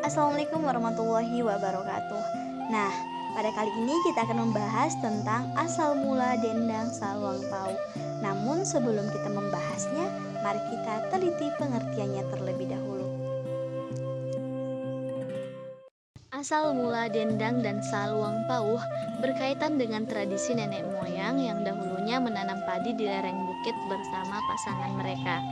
Assalamualaikum warahmatullahi wabarakatuh. Nah, pada kali ini kita akan membahas tentang asal mula dendang saluang pauk. Namun sebelum kita membahasnya, mari kita teliti pengertiannya terlebih dahulu. Asal mula dendang dan saluang pauh berkaitan dengan tradisi nenek moyang yang dahulunya menanam padi di lereng bukit bersama pasangan mereka.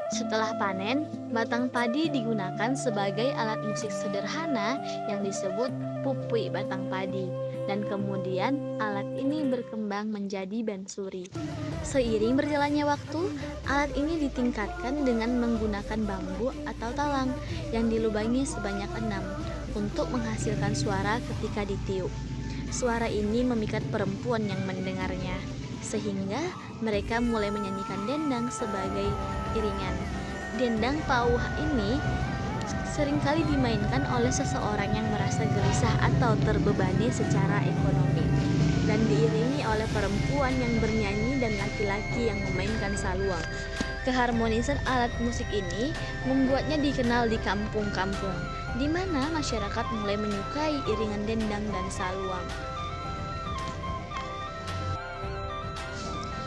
Setelah panen, batang padi digunakan sebagai alat musik sederhana yang disebut pupui batang padi, dan kemudian alat ini berkembang menjadi bansuri. Seiring berjalannya waktu, alat ini ditingkatkan dengan menggunakan bambu atau talang yang dilubangi sebanyak 6 untuk menghasilkan suara ketika ditiup. Suara ini memikat perempuan yang mendengarnya, sehingga mereka mulai menyanyikan dendang sebagai iringan. Dendang pauh ini seringkali dimainkan oleh seseorang yang merasa gelisah atau terbebani secara ekonomi, dan diiringi oleh perempuan yang bernyanyi dan laki-laki yang memainkan saluang. Keharmonisan alat musik ini membuatnya dikenal di kampung-kampung, di mana masyarakat mulai menyukai iringan dendang dan saluang.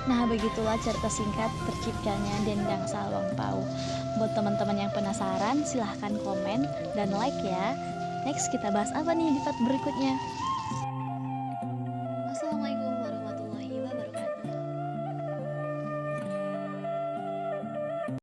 Nah, begitulah cerita singkat terciptanya dendang saluang pauh. Buat teman-teman yang penasaran, silahkan komen dan like ya. Next, kita bahas apa nih di part berikutnya?